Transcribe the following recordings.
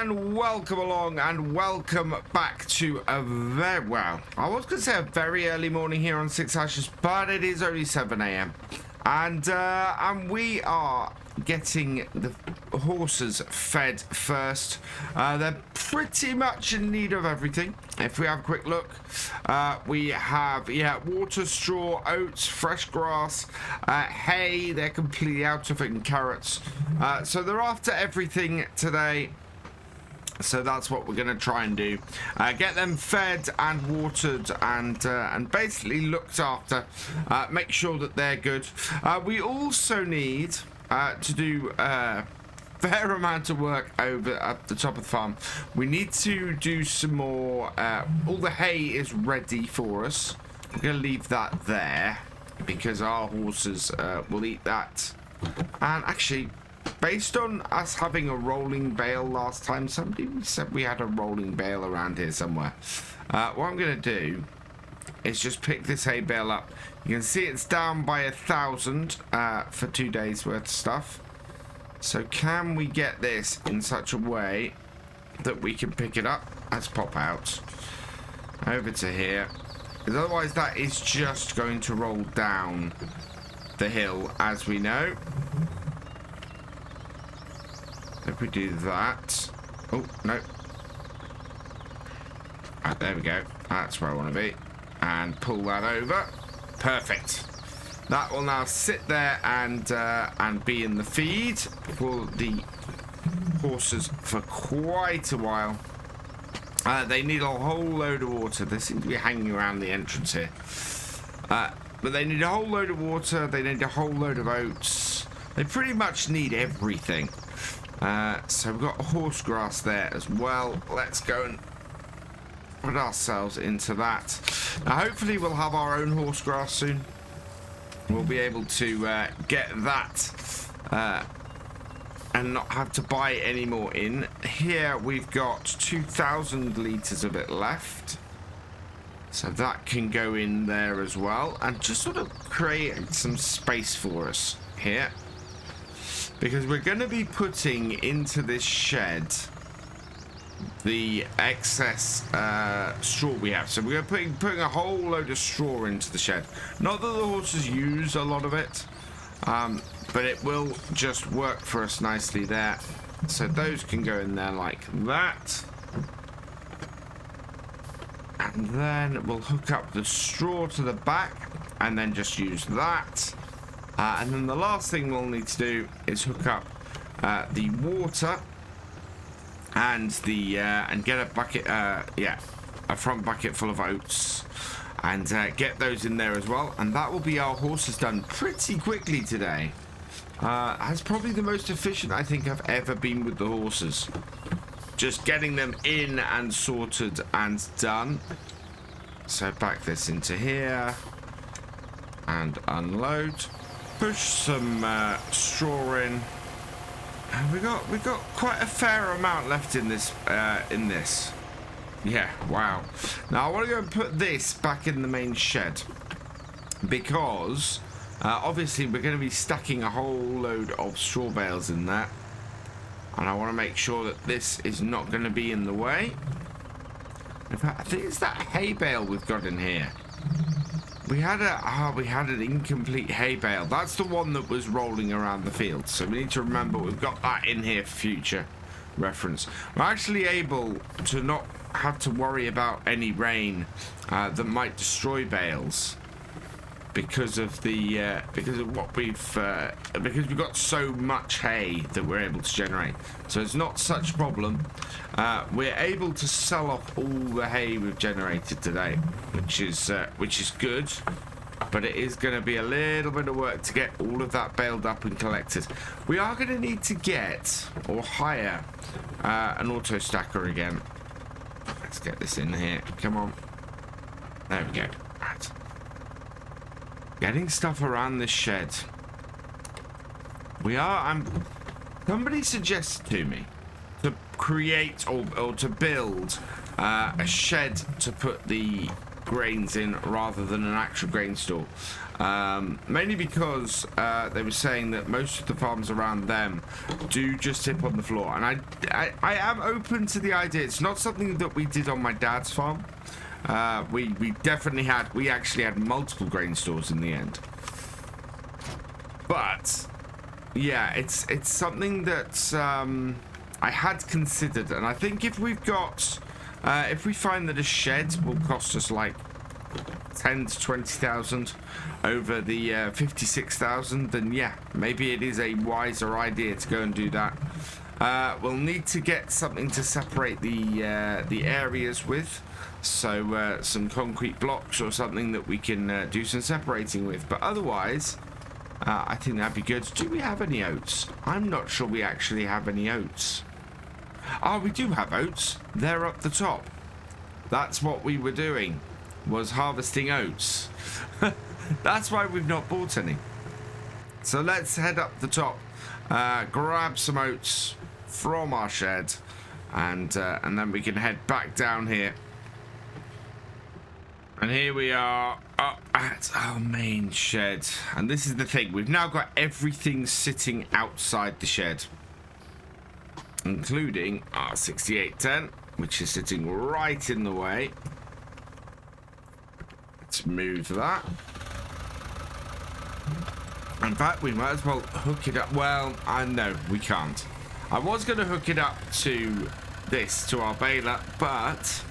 and welcome along and welcome back to a very, well, I was going to say a very early morning here on Six Ashes, but it is only 7 a.m. And we are getting the horses fed first. They're pretty much in need of everything. If we have a quick look, we have, water, straw, oats, fresh grass, hay. They're completely out of it, and carrots. So they're after everything today. So that's what we're going to try and do. Get them fed and watered and basically looked after. Make sure that they're good. We also need to do a fair amount of work over at the top of the farm. We need to do some more. All the hay is ready for us. We're going to leave that there because our horses will eat that. And actually, based on us having a rolling bale last time, somebody said we had a rolling bale around here somewhere. What I'm going to do is just pick this hay bale up. You can see it's down by 1,000 for 2 days worth of stuff. So can we get this in such a way that we can pick it up? Let's pop out over to here, because otherwise that is just going to roll down the hill, as we know. If we do that, oh no, right, there we go, that's where I want to be, and pull that over. Perfect. That will now sit there and be in the feed for the horses for quite a while. They need a whole load of water. They seem to be hanging around the entrance here, but they need a whole load of water. They need a whole load of oats. They pretty much need everything. So we've got horse grass there as well. Let's go and put ourselves into that. Now hopefully we'll have our own horse grass soon. We'll be able to get that and not have to buy any more in. Here we've got 2,000 litres of it left. So that can go in there as well and just sort of create some space for us here. Because we're going to be putting into this shed the excess straw we have. So we're going to be putting a whole load of straw into the shed. Not that the horses use a lot of it, but it will just work for us nicely there. So those can go in there like that. And then we'll hook up the straw to the back and then just use that. And then the last thing we'll need to do is hook up the water and the and get a bucket, a front bucket full of oats, and get those in there as well. And that will be our horses done pretty quickly today. That's probably the most efficient I think I've ever been with the horses. Just getting them in and sorted and done. So back this into here and unload. Push some straw in. And we got quite a fair amount left in this. Yeah, wow. Now I want to go and put this back in the main shed because obviously we're going to be stacking a whole load of straw bales in there, and I want to make sure that this is not going to be in the way. In fact, I think it's that hay bale we've got in here. We had an incomplete hay bale. That's the one that was rolling around the field. So we need to remember we've got that in here for future reference. We're actually able to not have to worry about any rain that might destroy bales because of the because we've got so much hay that we're able to generate. So it's not such a problem. We're able to sell off all the hay we've generated today, which is good, but it is going to be a little bit of work to get all of that baled up and collected. We are going to need to get or hire an auto stacker again. Let's get this in here. Come on. There we go. Right. Getting stuff around this shed. Somebody suggested to me to create or to build a shed to put the grains in rather than an actual grain store. Mainly because they were saying that most of the farms around them do just tip on the floor, and I am open to the idea. It's not something that we did on my dad's farm. We actually had multiple grain stores in the end. But yeah, it's something that I had considered, and I think if we find that a shed will cost us like 10 to 20,000 over the 56,000, then yeah, maybe it is a wiser idea to go and do that. We'll need to get something to separate the areas with, so some concrete blocks or something that we can do some separating with. But otherwise, I think that'd be good. Do we have any oats? I'm not sure we actually have any oats. Oh, we do have oats. They're up the top. That's what we were doing, was harvesting oats. That's why we've not bought any. So let's head up the top, grab some oats from our shed, and then we can head back down here. And here we are up at our main shed. And this is the thing, we've now got everything sitting outside the shed, including our 6810, which is sitting right in the way. Let's move that. In fact, we might as well hook it up. Well, no, we can't. I was going to hook it up to our baler, but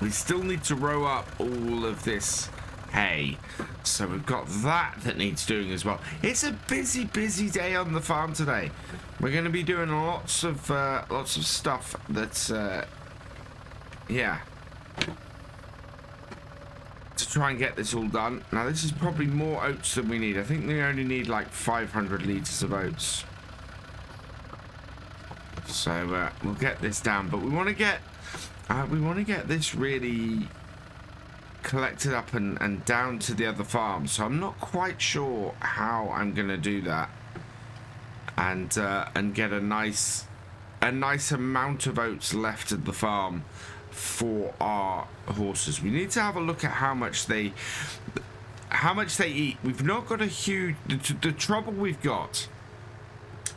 we still need to row up all of this hay. So we've got that needs doing as well. It's a busy day on the farm today. We're going to be doing lots of stuff that's yeah, to try and get this all done. Now this is probably more oats than we need. I think we only need like 500 litres of oats. So we'll get this down, but we want to get this really collected up and down to the other farms. So I'm not quite sure how I'm going to do that, and get a nice amount of oats left at the farm for our horses. We need to have a look at how much they eat. We've not got a huge... The trouble we've got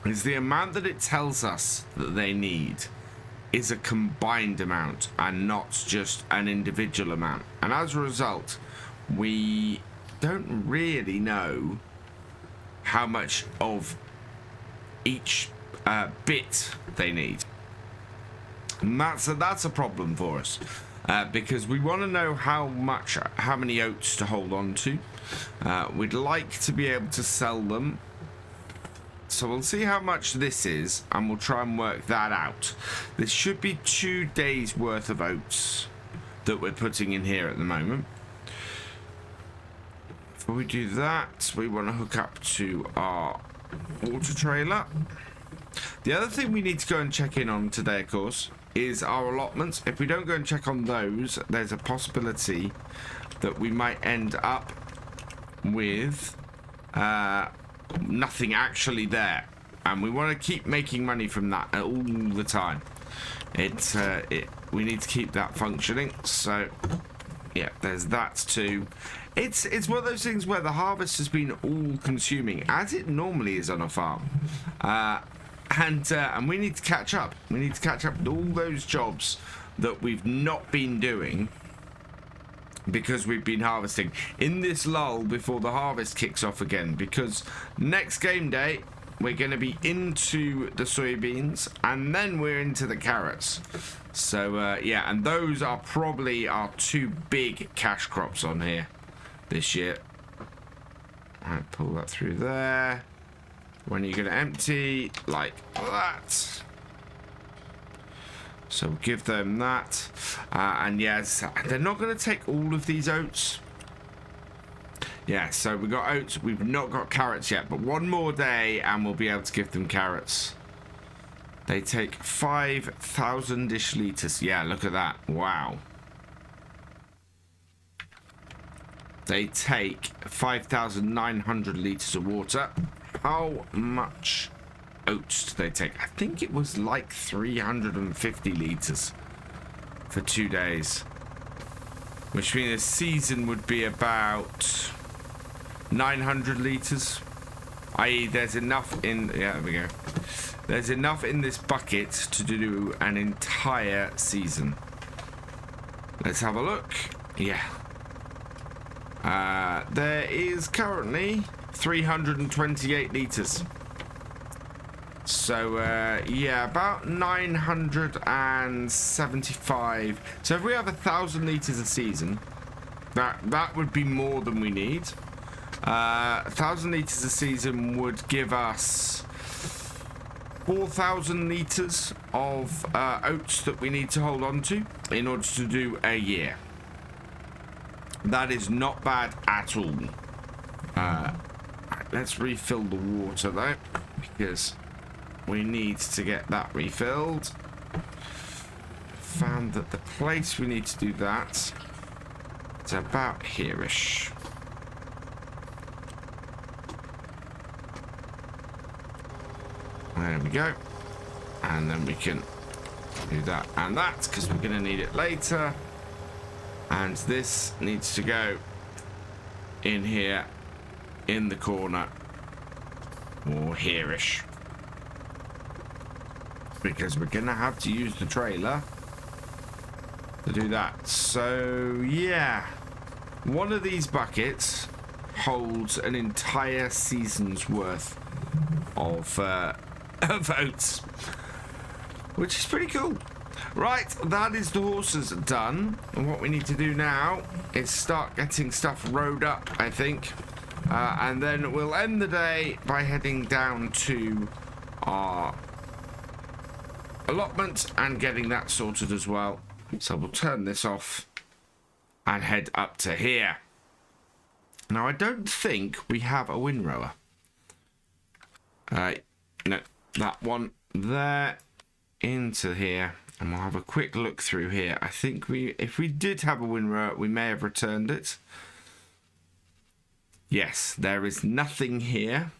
is the amount that it tells us that they need is a combined amount and not just an individual amount. And as a result, we don't really know how much of each bit they need. And that's a problem for us, because we want to know how many oats to hold on to. We'd like to be able to sell them. So we'll see how much this is, and we'll try and work that out. This should be 2 days worth of oats that we're putting in here at the moment. Before we do that, we want to hook up to our water trailer. The other thing we need to go and check in on today, of course, is our allotments. If we don't go and check on those, there's a possibility that we might end up with nothing actually there, and we want to keep making money from that all the time. We need to keep that functioning. So yeah, there's that too. It's one of those things where the harvest has been all consuming, as it normally is on a farm, and we need to catch up. We need to catch up with all those jobs that we've not been doing because we've been harvesting in this lull before the harvest kicks off again, because next game day we're going to be into the soybeans and then we're into the carrots. So yeah, and those are probably our 2 big cash crops on here this year. Alright, pull that through there. When are you going to empty? Like that. So we'll give them that. And yes, they're not going to take all of these oats. Yeah, so we've got oats. We've not got carrots yet, but 1 more day and we'll be able to give them carrots. They take 5,000-ish litres. Yeah, look at that. Wow. They take 5,900 litres of water. How much oats do they take? I think it was like 350 litres for 2 days. which means a season would be about 900 litres. I.e. there's enough in... Yeah, there we go. There's enough in this bucket to do an entire season. Let's have a look. Yeah. There is currently 328 litres. So, yeah, about 975. So if we have 1,000 litres a season, that would be more than we need. 1,000 litres a season would give us 4,000 litres of oats that we need to hold on to in order to do a year. That is not bad at all. Let's refill the water though, because we need to get that refilled. Found that the place we need to do that is about here-ish. There we go. And then we can do that and that, because we're going to need it later. And this needs to go in here, in the corner, or here-ish. Because we're going to have to use the trailer to do that. So, yeah. One of these buckets holds an entire season's worth of oats, which is pretty cool. Right, that is the horses done. And what we need to do now is start getting stuff rowed up, I think. And then we'll end the day by heading down to our allotment and getting that sorted as well. So we'll turn this off and head up to here. Now, I don't think we have a windrower. No, that one there into here. And we'll have a quick look through here. I think if we did have a windrower, we may have returned it. Yes, there is nothing here.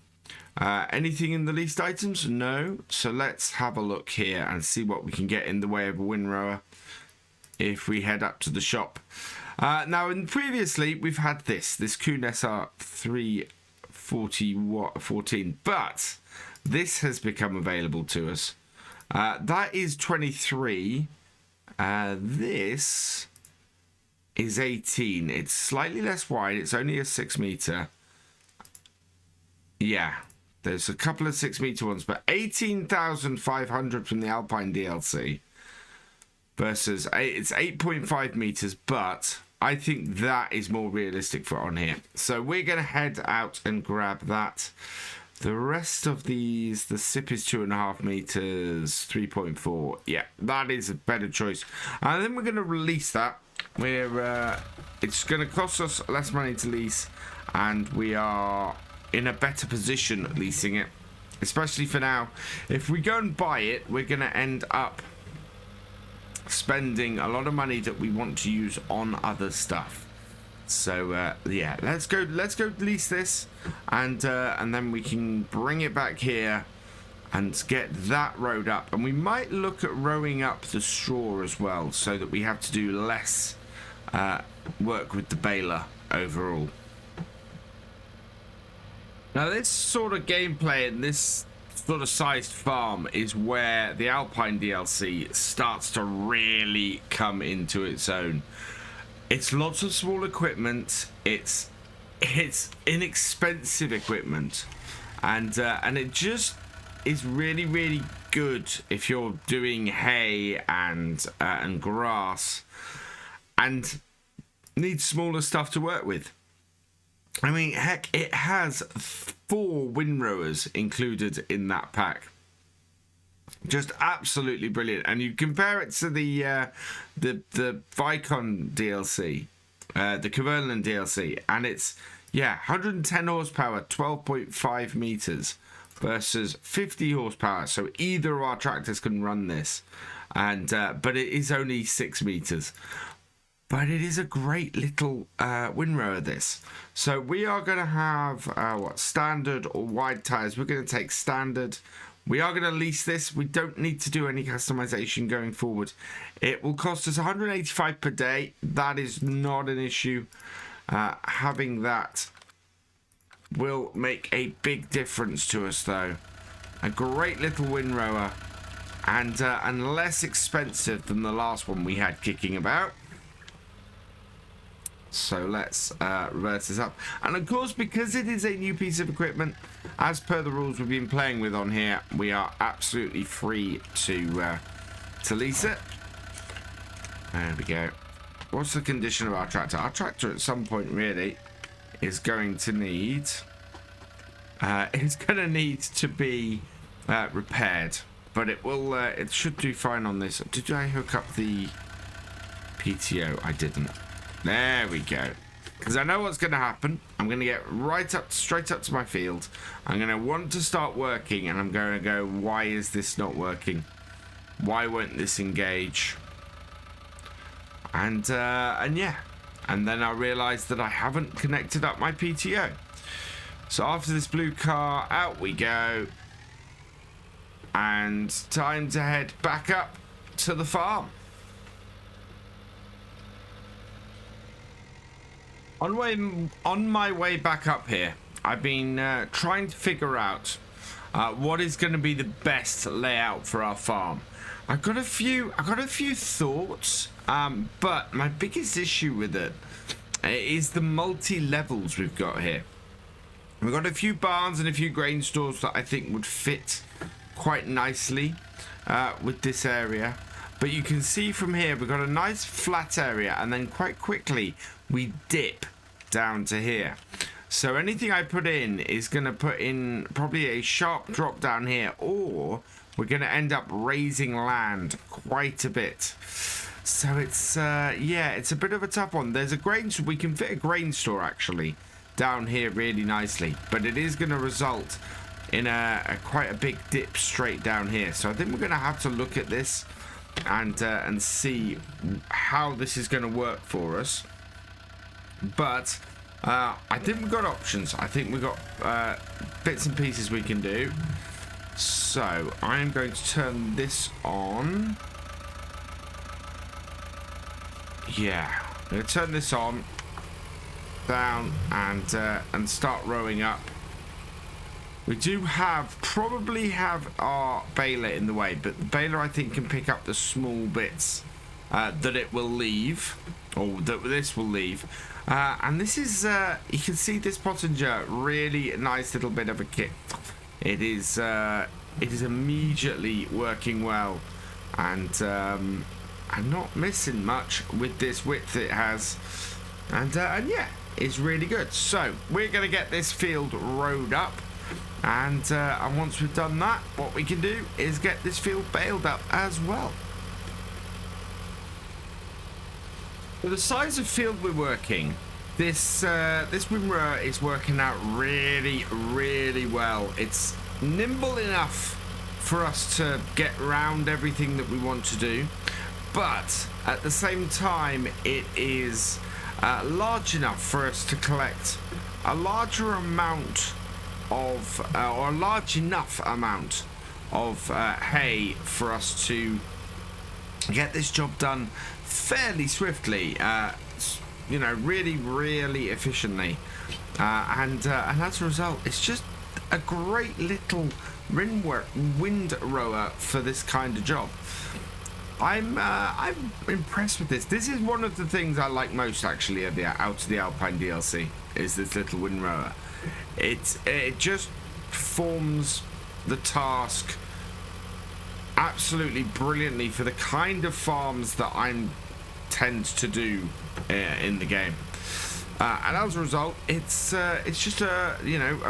Anything in the leased items? No. So let's have a look here and see what we can get in the way of a windrower if we head up to the shop. Now, previously, we've had this Kuhn SR 314, but this has become available to us. That is 23. This is 18. It's slightly less wide. It's only a 6 meter. Yeah, there's a couple of 6 meter ones, but 18,500 from the Alpine DLC versus it's 8.5 meters, but I think that is more realistic for on here. So we're going to head out and grab that. The rest of these, the SIP is 2.5 meters, 3.4. Yeah, that is a better choice. And then we're going to release that. It's going to cost us less money to lease, and we are in a better position leasing it, especially for now. If we go and buy it, we're going to end up spending a lot of money that we want to use on other stuff. So yeah, let's go lease this, and then we can bring it back here and get that rowed up. And we might look at rowing up the straw as well, so that we have to do less work with the baler overall. Now, this sort of gameplay and this sort of sized farm is where the Alpine DLC starts to really come into its own. It's lots of small equipment. It's inexpensive equipment, and it just is really good if you're doing hay and grass and need smaller stuff to work with. I mean, heck, it has 4 windrowers included in that pack. Just absolutely brilliant. And you compare it to the Vicon DLC, the Kverneland DLC, and it's 110 horsepower, 12.5 meters versus 50 horsepower. So either of our tractors can run this, and but it is only 6 meters. But it is a great little windrower, this. So we are going to have, standard or wide tyres. We're going to take standard. We are going to lease this. We don't need to do any customization going forward. It will cost us 185 per day. That is not an issue. Having that will make a big difference to us, though. A great little windrower, and less expensive than the last one we had kicking about. So let's reverse this up. And of course, because it is a new piece of equipment, as per the rules we've been playing with on here, we are absolutely free to lease it. There we go. What's the condition of our tractor? Our tractor at some point really is going to need to be repaired, but it will it should do fine on this. Did I hook up the PTO? I didn't. There we go. Because I know what's going to happen. I'm going to get straight up to my field. I'm going to want to start working, and I'm going to go, why is this not working? Why won't this engage? And yeah. And then I realized that I haven't connected up my PTO. So after this blue car, out we go. And time to head back up to the farm. On my way back up here, I've been trying to figure out what is going to be the best layout for our farm. I've got a few thoughts, but my biggest issue with it is the multi-levels we've got here. We've got a few barns and a few grain stores that I think would fit quite nicely with this area. But you can see from here, we've got a nice flat area, and then quite quickly we dip down to here. So anything I put in is going to put in probably a sharp drop down here, or we're going to end up raising land quite a bit. So it's, yeah, it's a bit of a tough one. There's a grain store, we can fit a grain store actually down here really nicely, but it is going to result in quite a big dip straight down here. So I think we're going to have to look at this and see how this is going to work for us. But I think we've got options. I think we've got bits and pieces we can do. So I am going to turn this on. Yeah, I'm going to turn this on, down, and start rowing up. We do probably have our baler in the way, but the baler I think can pick up the small bits that it will leave, or that this will leave. And this is, you can see this pottinger, really nice little bit of a kit. It is immediately working well, and I'm not missing much with this width it has, and yeah, it's really good. So we're going to get this field rowed up. And once we've done that, what we can do is get this field baled up as well. For the size of field we're working, this windrower is working out really, really well. It's nimble enough for us to get around everything that we want to do, but at the same time, it is large enough for us to collect a larger amount of or a large enough amount of hay for us to get this job done fairly swiftly, you know, really, really efficiently, and as a result, it's just a great little windrower for this kind of job. I'm impressed with this. This is one of the things I like most actually of the Out of the Alpine DLC, is this little windrower. It just performs the task absolutely brilliantly for the kind of farms that I tend to do in the game, and as a result, it's just a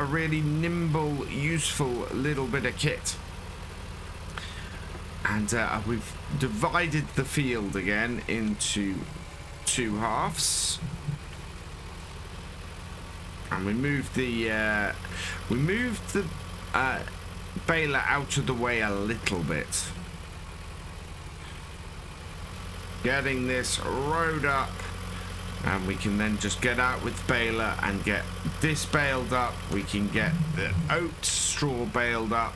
really nimble, useful little bit of kit. And we've divided the field again into two halves. And we moved the baler out of the way a little bit, getting this rowed up, and we can then just get out with baler and get this baled up. We can get the oat straw baled up,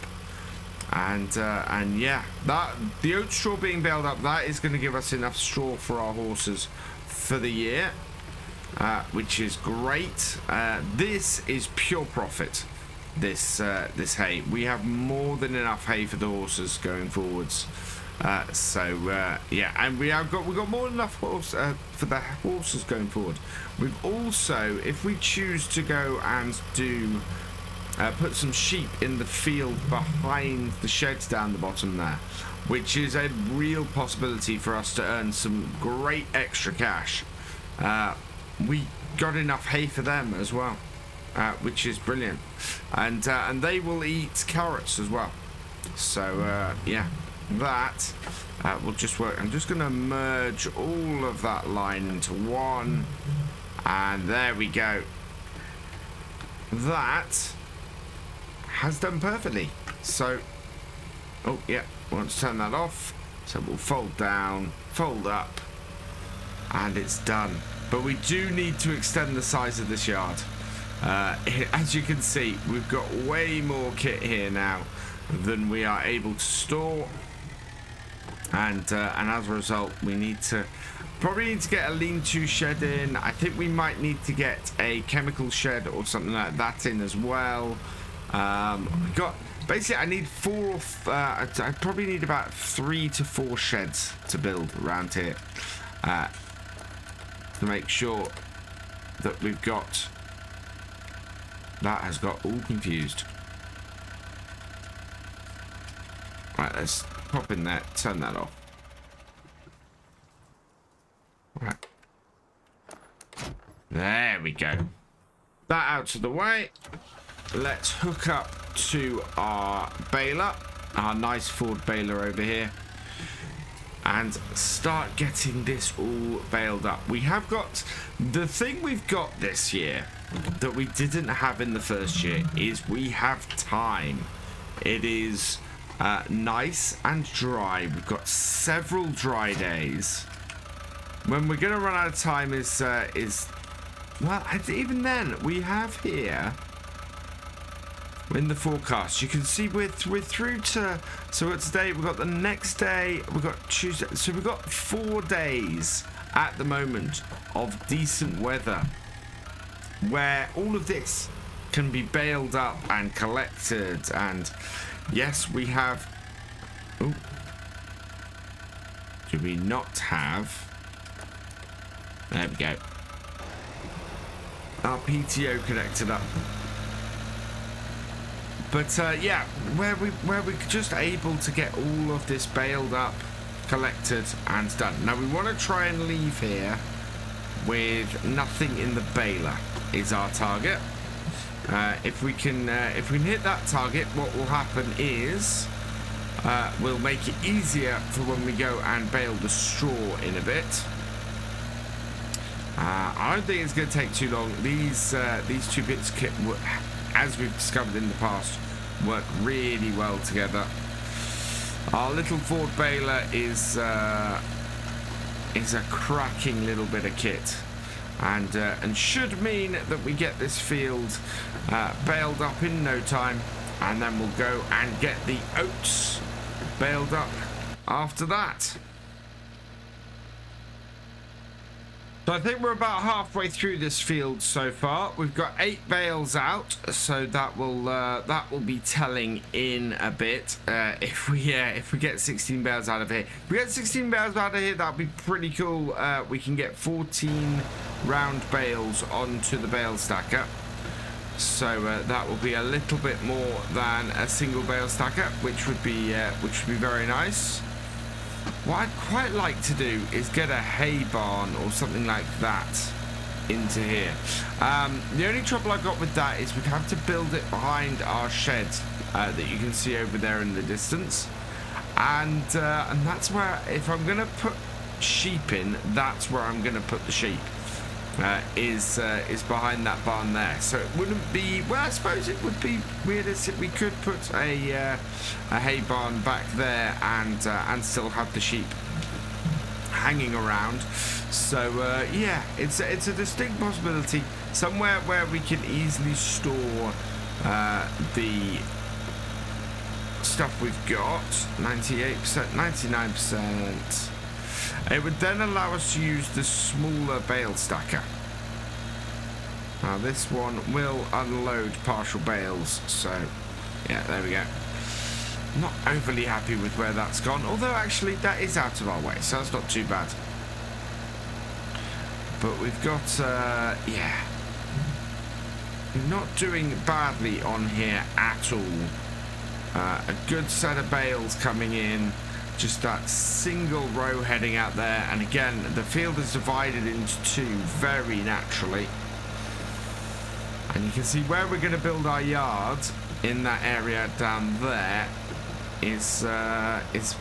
And yeah, that the oat straw being baled up, that is going to give us enough straw for our horses for the year, which is great. This is pure profit. This hay, we have more than enough hay for the horses going forwards. Yeah, and we've got more than enough for the horses going forward. We've also, if we choose to go and do put some sheep in the field behind the sheds down the bottom there, which is a real possibility for us to earn some great extra cash. We got enough hay for them as well, which is brilliant, and they will eat carrots as well. So yeah, that will just work. I'm just going to merge all of that line into one, and there we go. That has done perfectly. So, oh yeah, let's turn that off. So we'll fold down, fold up, and it's done. But we do need to extend the size of this yard. As you can see, we've got way more kit here now than we are able to store, and as a result, we probably need to get a lean-to shed in. I think we might need to get a chemical shed or something like that in as well. Basically, I need I probably need about 3 to 4 sheds to build around here, to make sure that we've got. That has got all confused. Right, let's pop in there, turn that off. Right. There we go. That out of the way. Let's hook up to our baler, our nice Ford baler over here, and start getting this all baled up. We have got, the thing we've got this year that we didn't have in the first year is we have time. It is nice and dry. We've got several dry days. When we're going to run out of time is well, even then we have here in the forecast, you can see we're through to, so today we've got the next day, we've got Tuesday, so we've got 4 days at the moment of decent weather where all of this can be baled up and collected. And yes, we have, oh, do we not have, there we go, our PTO connected up. But yeah, where we're just able to get all of this baled up, collected, and done. Now we want to try and leave here with nothing in the baler is our target. If we can hit that target, what will happen is we'll make it easier for when we go and bale the straw in a bit. I don't think it's going to take too long. These 2 bits kit, as we've discovered in the past, work really well together. Our little Ford baler is a cracking little bit of kit, and should mean that we get this field baled up in no time, and then we'll go and get the oats baled up after that. So I think we're about halfway through this field so far. We've got 8 bales out, so that will be telling in a bit. If we get 16 bales out of here, if we get 16 bales out of here, that'll be pretty cool. We can get 14 round bales onto the bale stacker, so that will be a little bit more than a single bale stacker, which would be very nice. What I'd quite like to do is get a hay barn or something like that into here. The only trouble I've got with that is we'd have to build it behind our shed that you can see over there in the distance, and that's where, if I'm going to put sheep in, that's where I'm going to put the sheep. Is behind that barn there. So it wouldn't be, well, I suppose it would be realistic. We could put a hay barn back there and still have the sheep hanging around. So yeah, it's a distinct possibility. Somewhere where we can easily store stuff we've got, 98%, 99%, it would then allow us to use the smaller bale stacker. Now this one will unload partial bales, so yeah, there we go. Not overly happy with where that's gone, although actually that is out of our way, so that's not too bad. But we've got, yeah, we're not doing badly on here at all. A good set of bales coming in, just that single row heading out there, and again, the field is divided into two very naturally. And you can see where we're going to build our yard in that area down there is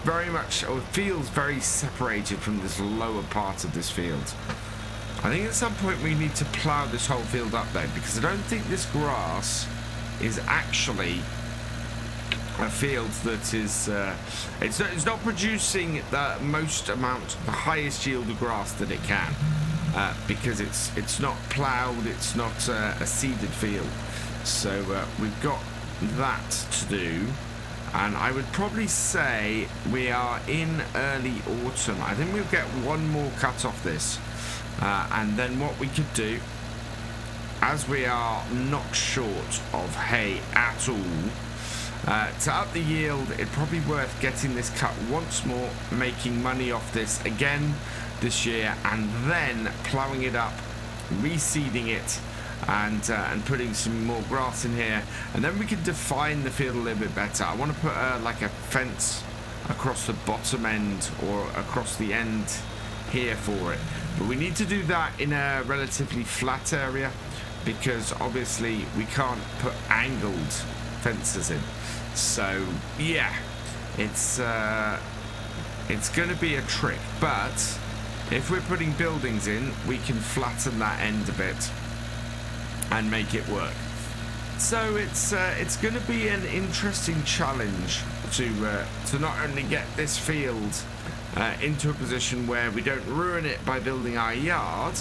very much, or feels very separated from this lower part of this field. I think at some point we need to plough this whole field up though, because I don't think this grass is actually a field that is, it's not producing the most amount, the highest yield of grass that it can. Because it's not ploughed, it's not a seeded field, so we've got that to do, and I would probably say we are in early autumn. I think we'll get one more cut off this, and then what we could do, as we are not short of hay at all, to up the yield, it's probably worth getting this cut once more, making money off this again this year, and then ploughing it up, reseeding it, and putting some more grass in here, and then we can define the field a little bit better. I want to put like a fence across the bottom end or across the end here for it, but we need to do that in a relatively flat area, because obviously we can't put angled fences in. So yeah, it's going to be a trick, but if we're putting buildings in, we can flatten that end a bit and make it work. So it's going to be an interesting challenge to not only get this field into a position where we don't ruin it by building our yard,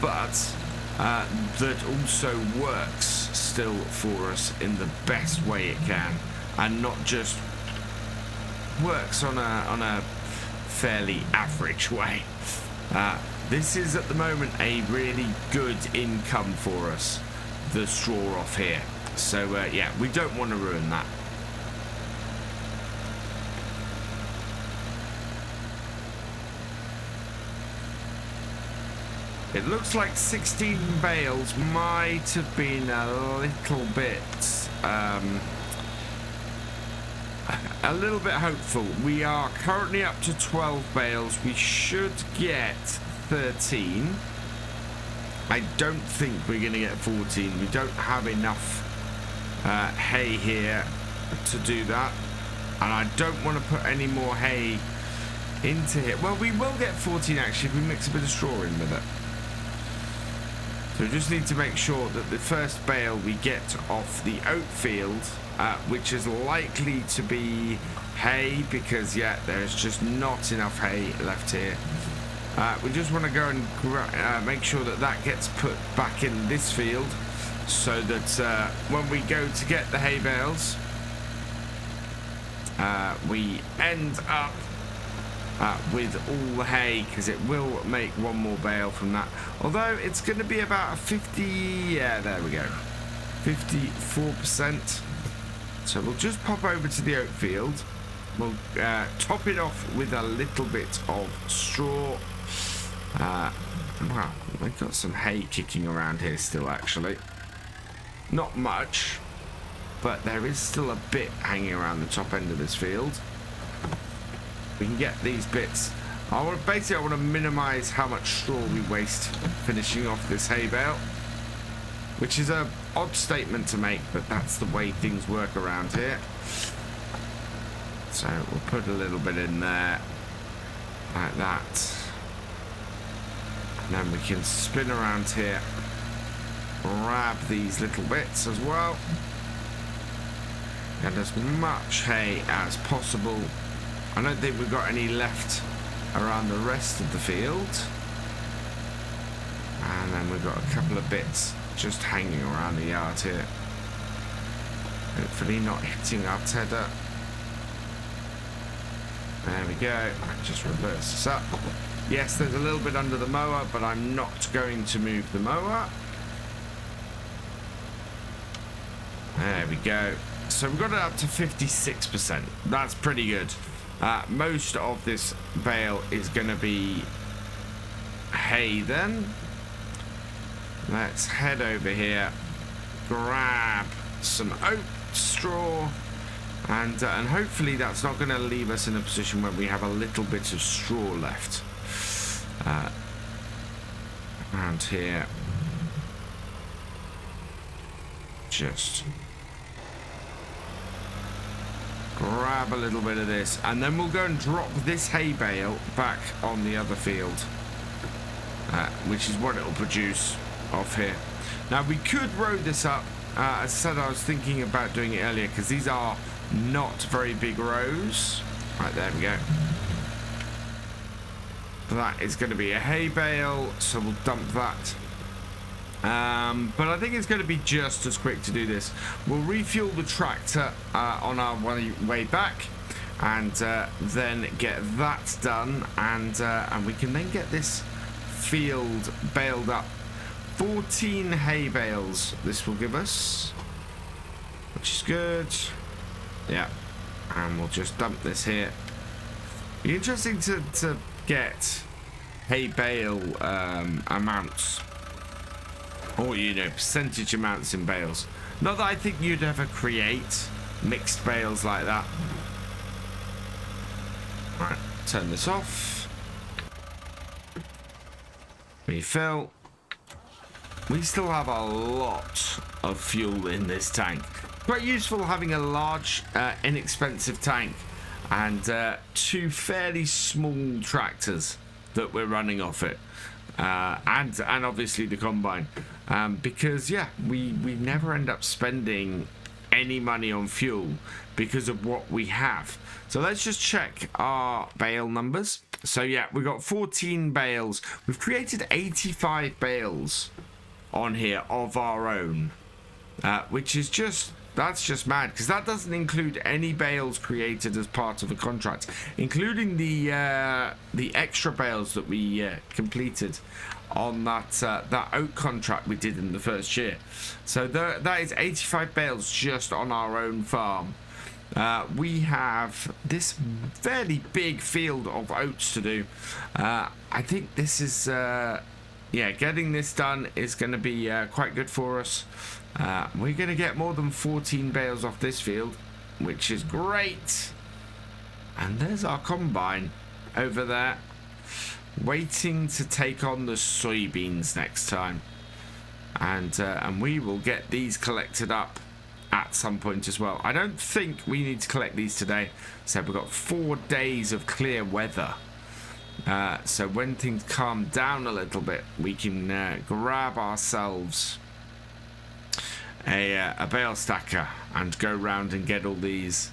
but that also works still for us in the best way it can, and not just works on a fairly average way. This is at the moment a really good income for us, the straw off here. So yeah, we don't want to ruin that. It looks like 16 bales might have been a little bit hopeful. We are currently up to 12 bales. We should get 13. I don't think we're going to get 14. We don't have enough hay here to do that, and I don't want to put any more hay into here. Well, we will get 14 actually if we mix a bit of straw in with it. So we just need to make sure that the first bale we get off the oat field, which is likely to be hay, because yeah, there's just not enough hay left here. We just want to go and make sure that that gets put back in this field, so that when we go to get the hay bales, we end up with all the hay, because it will make one more bale from that. Although it's going to be about a 50, yeah, there we go, 54%. So we'll just pop over to the oat field. We'll top it off with a little bit of straw. Wow, we've got some hay kicking around here still, actually. Not much, but there is still a bit hanging around the top end of this field. We can get these bits. I want to minimize how much straw we waste finishing off this hay bale, which is a odd statement to make, but that's the way things work around here. So we'll put a little bit in there like that, and then we can spin around here, grab these little bits as well, and as much hay as possible. I don't think we've got any left around the rest of the field. And then we've got a couple of bits just hanging around the yard here. Hopefully not hitting our tether. There we go. Right, just reverse this up. Yes, there's a little bit under the mower, but I'm not going to move the mower. There we go. So we've got it up to 56%. That's pretty good. Most of this bale is going to be hay then. Let's head over here, grab some oat straw, and hopefully that's not going to leave us in a position where we have a little bit of straw left. Around here. Just grab a little bit of this, and then we'll go and drop this hay bale back on the other field, which is what it'll produce off here. Now we could row this up. As I said, I was thinking about doing it earlier because these are not very big rows. Right, there we go. That is going to be a hay bale, so we'll dump that. But I think it's going to be just as quick to do this. We'll refuel the tractor on our way back, and then get that done, and we can then get this field baled up. 14 hay bales this will give us, which is good. Yeah, and we'll just dump this here. Be interesting to get hay bale amounts, or you know, percentage amounts in bales. Not that I think you'd ever create mixed bales like that. Right, turn this off. Refill. We still have a lot of fuel in this tank. Quite useful having a large, inexpensive tank and two fairly small tractors that we're running off it, and obviously the combine, because yeah, we never end up spending any money on fuel because of what we have. So let's just check our bale numbers. So yeah, we've got 14 bales. We've created 85 bales on here of our own, which is just, that's just mad, because that doesn't include any bales created as part of a contract, including the extra bales that we completed on that oat contract we did in the first year. So that is 85 bales just on our own farm. We have this fairly big field of oats to do. I think this is yeah, getting this done is going to be quite good for us. We're going to get more than 14 bales off this field, which is great. And there's our combine over there, waiting to take on the soybeans next time. And we will get these collected up at some point as well. I don't think we need to collect these today. So we've got 4 days of clear weather. So when things calm down a little bit, we can grab ourselves a bale stacker and go round and get all these.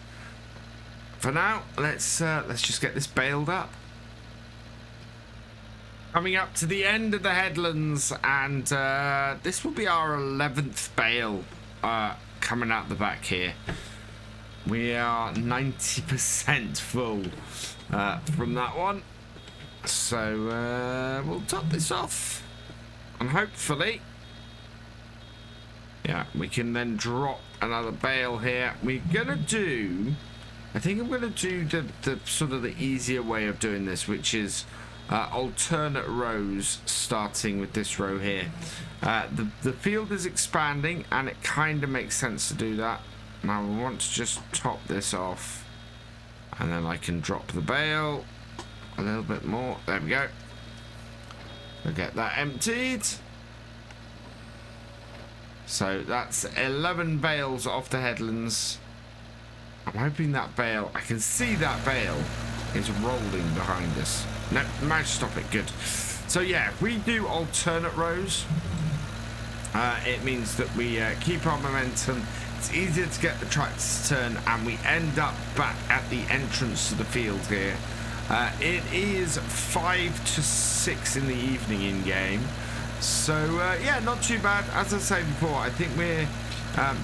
For now, let's just get this baled up. Coming up to the end of the headlands, and this will be our 11th bale coming out the back here. We are 90% full from that one. So we'll top this off, and hopefully, yeah, we can then drop another bale here. We're gonna do, I think I'm gonna do the sort of the easier way of doing this, which is alternate rows, starting with this row here. The field is expanding, and it kind of makes sense to do that. Now we want to just top this off, and then I can drop the bale a little bit more. There we go. We'll get that emptied. So that's 11 bales off the headlands. I'm hoping that bale, I can see that bale is rolling behind us. No, managed to stop it. Good. So yeah, if we do alternate rows, it means that we keep our momentum. It's easier to get the tracks to turn, and we end up back at the entrance to the field here. It is 5 to 6 in the evening in game, so yeah, not too bad. As I say before, I think we're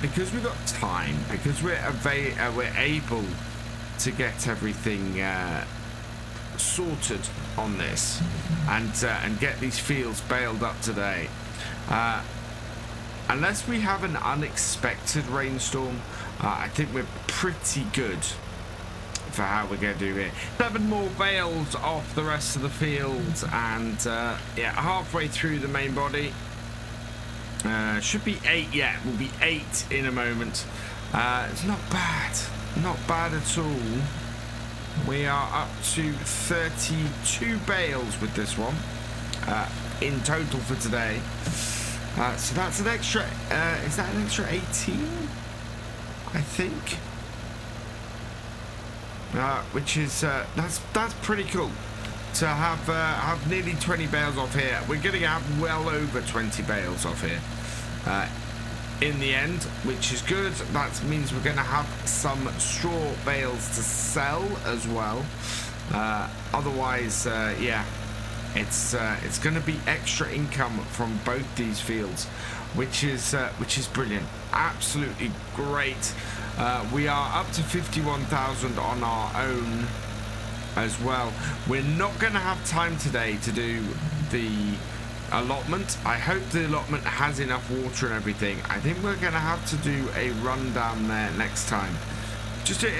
because we've got time, because we're able to get everything sorted on this and get these fields baled up today. Unless we have an unexpected rainstorm, I think we're pretty good for how we're going to do here. 7 more bales off the rest of the field, and yeah, halfway through the main body. Should be 8, yeah, we'll be 8 in a moment. It's not bad at all. We are up to 32 bales with this one in total for today. So that's an extra, is that an extra 18? I think. Which is, that's pretty cool. To have nearly 20 bales off here. We're going to have well over 20 bales off here in the end, which is good. That means we're going to have some straw bales to sell as well. Otherwise, yeah, it's going to be extra income from both these fields, which is brilliant. Absolutely great. We are up to 51,000 on our own as well. We're not going to have time today to do the allotment. I hope the allotment has enough water and everything. I think we're going to have to do a run down there next time.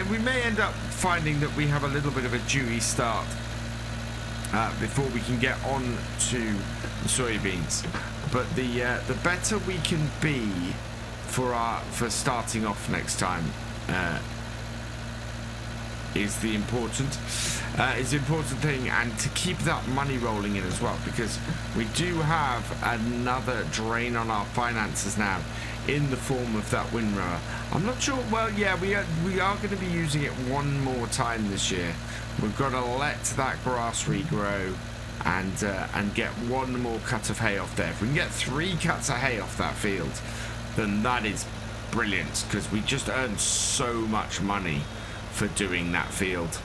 We may end up finding that we have a little bit of a dewy start before we can get on to the soybeans. But the better we can be for starting off next time is the important thing, and to keep that money rolling in as well, because we do have another drain on our finances now in the form of that windrower. I'm not sure. Well, yeah, we are going to be using it one more time this year. We've got to let that grass regrow and get one more cut of hay off there. If we can get 3 cuts of hay off that field, then that is brilliant, because we just earned so much money for doing that field.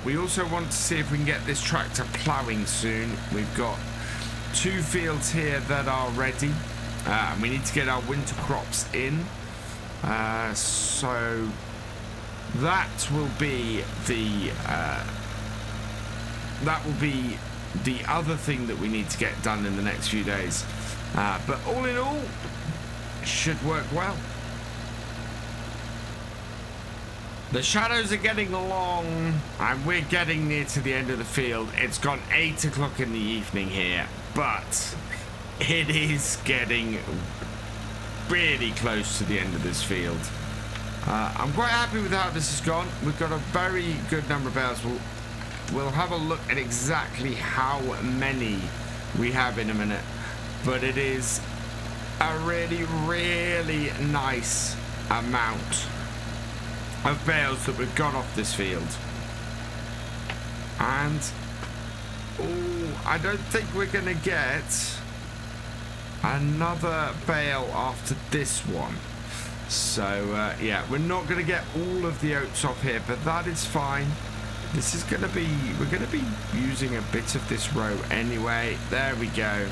We also want to see if we can get this tractor ploughing soon. We've got 2 fields here that are ready, and we need to get our winter crops in. So that will be the other thing that we need to get done in the next few days. But all in all, it should work well. The shadows are getting long, and we're getting near to the end of the field. It's gone 8 o'clock in the evening here, but it is getting really close to the end of this field. I'm quite happy with how this has gone. We've got a very good number of bales. We'll have a look at exactly how many we have in a minute, but it is a really, really nice amount of bales that we've got off this field. And I don't think we're gonna get another bale after this one. So yeah, we're not gonna get all of the oats off here, but that is fine. This is gonna be, we're gonna be using a bit of this row anyway. There we go.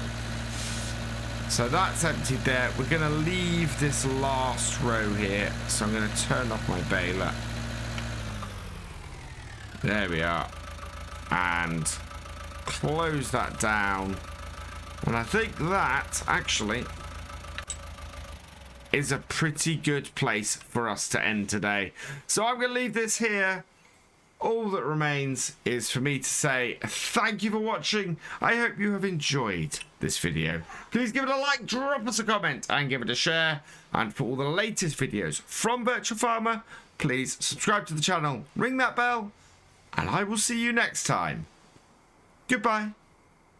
So that's emptied there. We're going to leave this last row here. So I'm going to turn off my baler. There we are. And close that down. And I think that actually is a pretty good place for us to end today. So I'm going to leave this here. All that remains is for me to say thank you for watching. I hope you have enjoyed this video. Please give it a like, drop us a comment, and give it a share. And for all the latest videos from Virtual Farmer, please subscribe to the channel, ring that bell, and I will see you next time. Goodbye.